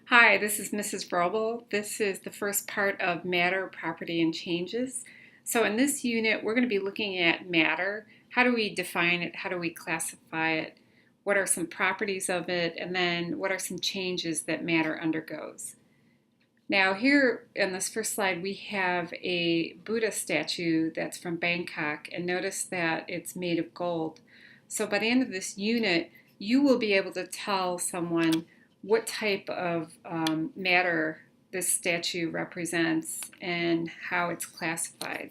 Hi, this is Mrs. Vrobel. This is the first part of Matter, Property, and Changes. So in this unit, we're going to be looking at matter. How do we define it? How do we classify it? What are some properties of it? And then what are some changes that matter undergoes? Now here in this first slide, we have a Buddha statue that's from Bangkok, and notice that it's made of gold. So by the end of this unit, you will be able to tell someone what type of matter this statue represents and how it's classified.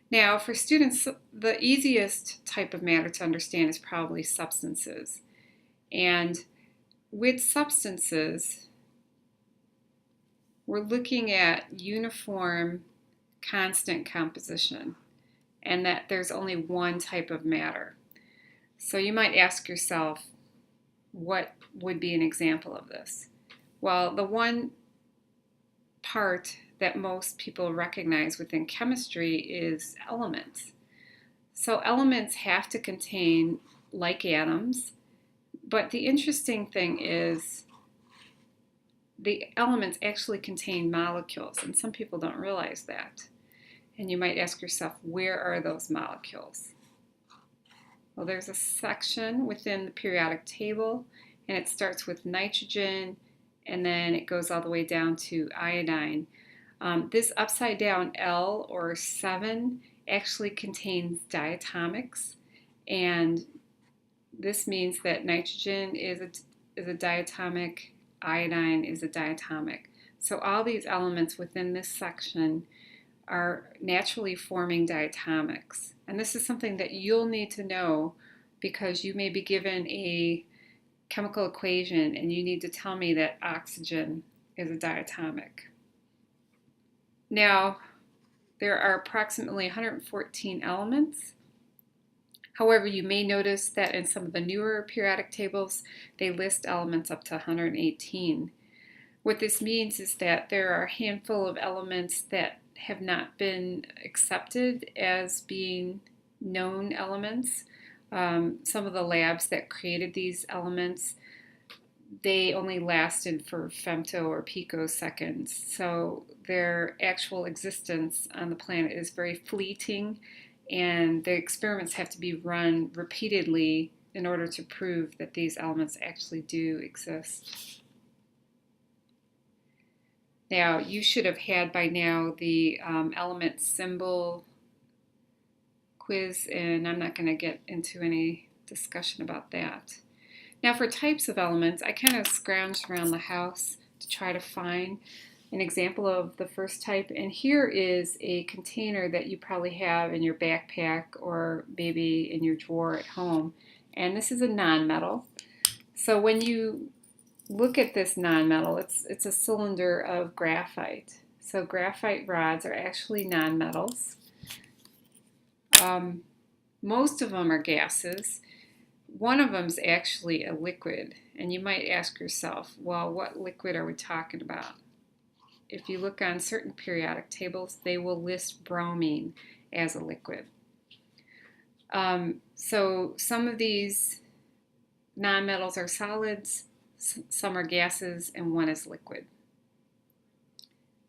Now, for students, the easiest type of matter to understand is probably substances. And with substances, we're looking at uniform, constant composition, and that there's only one type of matter. So you might ask yourself, what would be an example of this? Well, the one part that most people recognize within chemistry is elements. So elements have to contain like atoms, but the interesting thing is the elements actually contain molecules, and some people don't realize that. And you might ask yourself, where are those molecules? Well, there's a section within the periodic table, and it starts with nitrogen, and then it goes all the way down to iodine. This upside down L or 7 actually contains diatomics, and this means that nitrogen is a diatomic, iodine is a diatomic. So all these elements within this section are naturally forming diatomics. And this is something that you'll need to know because you may be given a chemical equation and you need to tell me that oxygen is a diatomic. Now, there are approximately 114 elements. However, you may notice that in some of the newer periodic tables, they list elements up to 118. What this means is that there are a handful of elements that have not been accepted as being known elements. Some of the labs that created these elements, they only lasted for femto or picoseconds. So their actual existence on the planet is very fleeting, and the experiments have to be run repeatedly in order to prove that these elements actually do exist. Now, you should have had by now the element symbol quiz, and I'm not going to get into any discussion about that. Now, for types of elements, I kind of scrounged around the house to try to find an example of the first type, and here is a container that you probably have in your backpack or maybe in your drawer at home, and this is a nonmetal. So when you look at this nonmetal, it's a cylinder of graphite. So graphite rods are actually nonmetals. Most of them are gases. One of them is actually a liquid, and you might ask yourself, well, what liquid are we talking about? If you look on certain periodic tables, they will list bromine as a liquid. So some of these nonmetals are solids, some are gases, and one is liquid.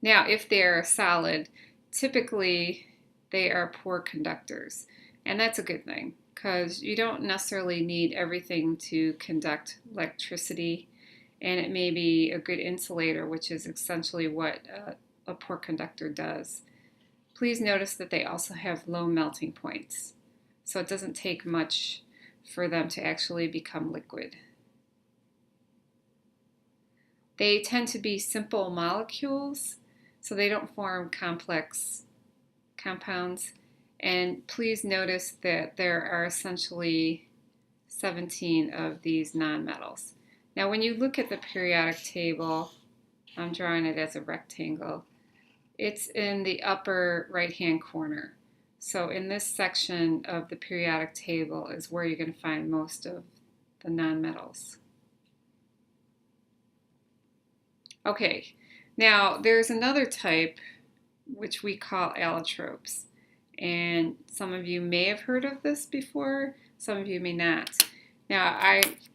Now, if they're solid, typically they are poor conductors, and that's a good thing because you don't necessarily need everything to conduct electricity, and it may be a good insulator, which is essentially what a poor conductor does. Please notice that they also have low melting points, so it doesn't take much for them to actually become liquid. They tend to be simple molecules, so they don't form complex compounds. And please notice that there are essentially 17 of these nonmetals. Now, when you look at the periodic table, I'm drawing it as a rectangle, it's in the upper right-hand corner. So in this section of the periodic table is where you're going to find most of the nonmetals. Okay, now there's another type which we call allotropes, and some of you may have heard of this before, some of you may not. Now,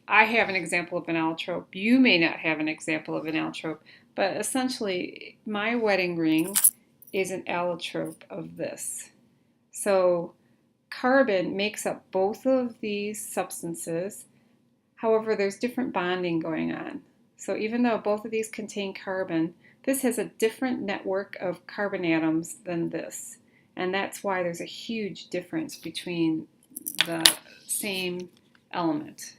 I have an example of an allotrope. You may not have an example of an allotrope, but essentially, my wedding ring is an allotrope of this. So carbon makes up both of these substances. However, there's different bonding going on. So even though both of these contain carbon, this has a different network of carbon atoms than this. And that's why there's a huge difference between the same element.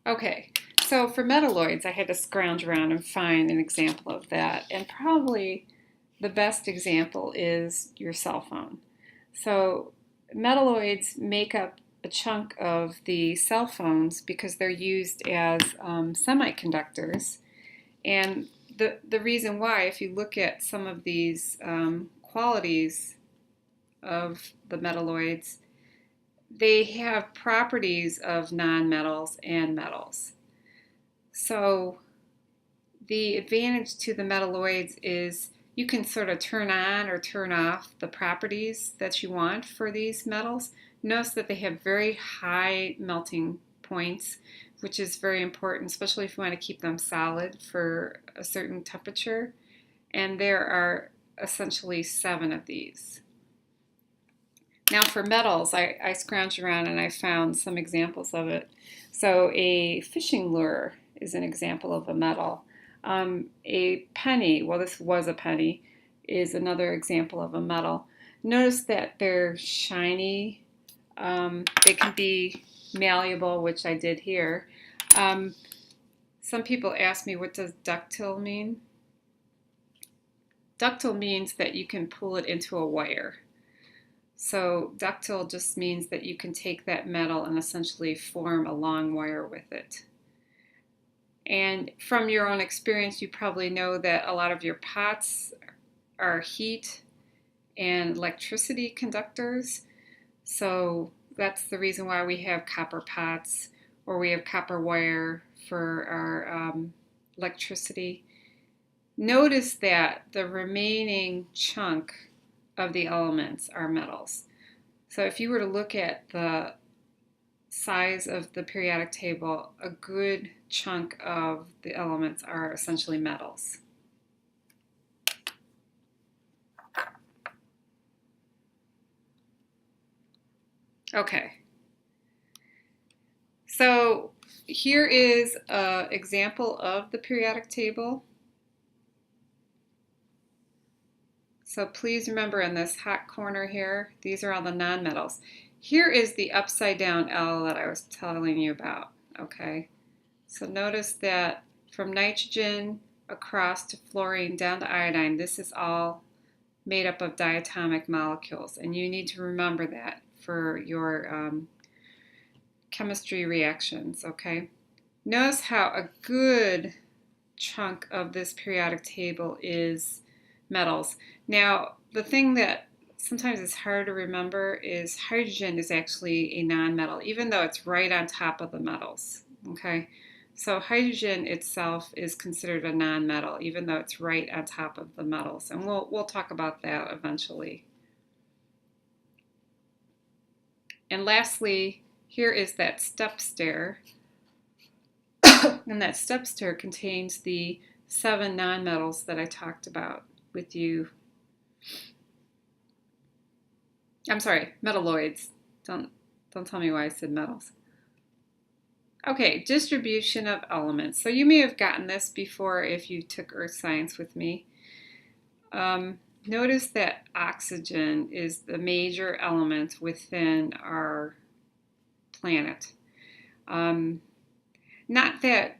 Okay, so for metalloids, I had to scrounge around and find an example of that. And probably the best example is your cell phone. So metalloids make up a chunk of the cell phones because they're used as semiconductors. And the reason why, if you look at some of these qualities of the metalloids, they have properties of nonmetals and metals. So the advantage to the metalloids is you can sort of turn on or turn off the properties that you want for these metals. Notice that they have very high melting points, which is very important, especially if you want to keep them solid for a certain temperature. And there are essentially 7 of these. Now for metals, I scrounged around and I found some examples of it. So a fishing lure is an example of a metal. A penny, well, this was a penny, is another example of a metal. Notice that they're shiny. They can be malleable, which I did here. Some people ask me, what does ductile mean? Ductile means that you can pull it into a wire. So ductile just means that you can take that metal and essentially form a long wire with it. And from your own experience, you probably know that a lot of your pots are heat and electricity conductors. So that's the reason why we have copper pots, or we have copper wire for our electricity. Notice that the remaining chunk of the elements are metals. So if you were to look at the size of the periodic table, a good chunk of the elements are essentially metals. Okay. So here is an example of the periodic table. So please remember, in this hot corner here, these are all the nonmetals. Here is the upside down L that I was telling you about, okay? So notice that from nitrogen across to fluorine down to iodine, this is all made up of diatomic molecules. And you need to remember that for your chemistry reactions, okay? Notice how a good chunk of this periodic table is metals. Now, the thing that sometimes is hard to remember is hydrogen is actually a nonmetal, even though it's right on top of the metals, okay? So hydrogen itself is considered a nonmetal, even though it's right on top of the metals. And we'll talk about that eventually. And lastly, here is that step stair. And that step stair contains the 7 nonmetals that I talked about with you. I'm sorry, metalloids. Don't tell me why I said metals. Okay, distribution of elements. So you may have gotten this before if you took earth science with me. Notice that oxygen is the major element within our planet. Not that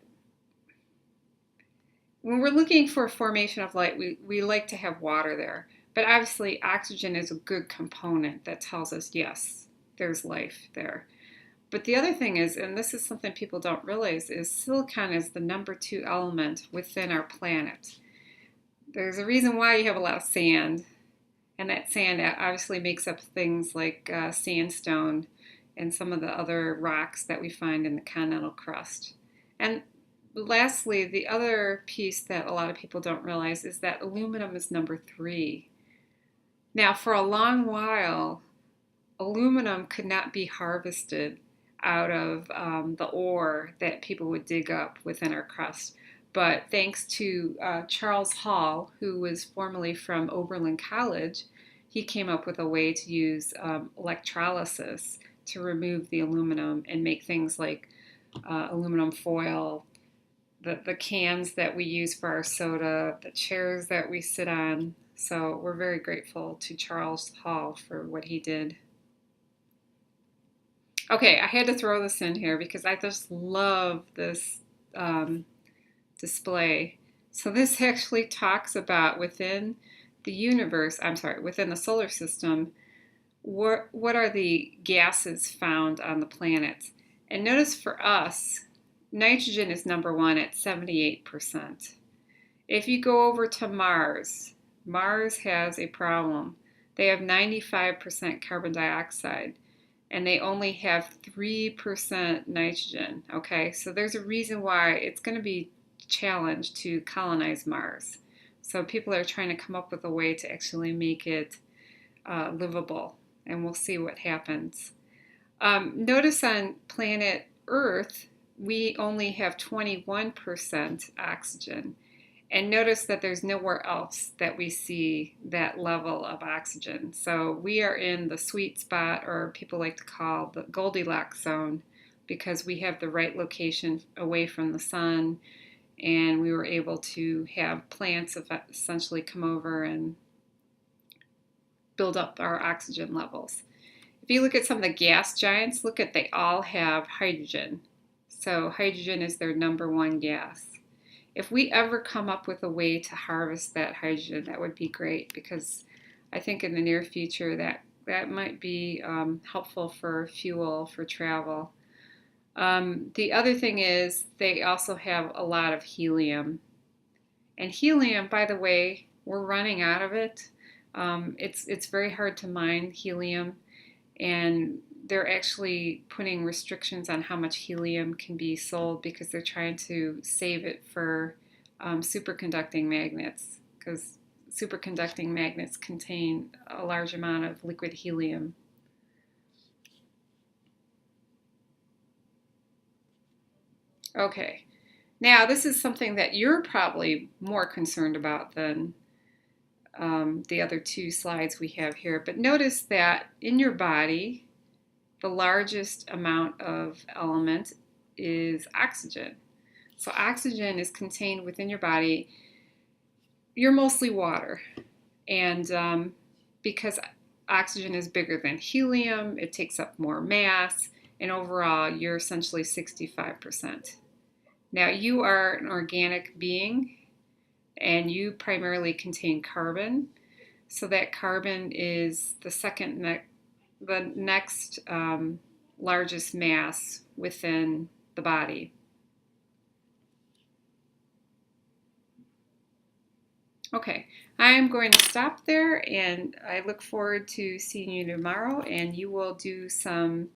when we're looking for formation of light, we like to have water there. But obviously, oxygen is a good component that tells us, yes, there's life there. But the other thing is, and this is something people don't realize, is silicon is the number 2 element within our planet. There's a reason why you have a lot of sand, and that sand obviously makes up things like sandstone and some of the other rocks that we find in the continental crust. And lastly, the other piece that a lot of people don't realize is that aluminum is number 3. Now, for a long while, aluminum could not be harvested out of the ore that people would dig up within our crust. But thanks to Charles Hall, who was formerly from Oberlin College, he came up with a way to use electrolysis to remove the aluminum and make things like aluminum foil, the cans that we use for our soda, the chairs that we sit on. So we're very grateful to Charles Hall for what he did. Okay, I had to throw this in here because I just love this um, display. So this actually talks about within the universe, I'm sorry, within the solar system, what are the gases found on the planets? And notice for us, nitrogen is number one at 78%. If you go over to Mars, Mars has a problem. They have 95% carbon dioxide and they only have 3% nitrogen. Okay, so there's a reason why it's going to be challenged to colonize Mars. So people are trying to come up with a way to actually make it livable, and we'll see what happens. Notice on planet Earth, we only have 21% oxygen. And notice that there's nowhere else that we see that level of oxygen. So we are in the sweet spot, or people like to call the Goldilocks zone, because we have the right location away from the sun, and we were able to have plants essentially come over and build up our oxygen levels. If you look at some of the gas giants, look at they all have hydrogen. So hydrogen is their number one gas. If we ever come up with a way to harvest that hydrogen, that would be great, because I think in the near future that might be helpful for fuel for travel. The other thing is they also have a lot of helium. And helium, by the way, we're running out of it. It's very hard to mine helium, and they're actually putting restrictions on how much helium can be sold because they're trying to save it for superconducting magnets, because superconducting magnets contain a large amount of liquid helium. Okay, now this is something that you're probably more concerned about than the other two slides we have here, but notice that in your body, the largest amount of element is oxygen. So oxygen is contained within your body. You're mostly water. And because oxygen is bigger than helium, it takes up more mass. And overall, you're essentially 65%. Now, you are an organic being, and you primarily contain carbon. So that carbon is the next largest mass within the body. Okay, I'm going to stop there, and I look forward to seeing you tomorrow, and you will do some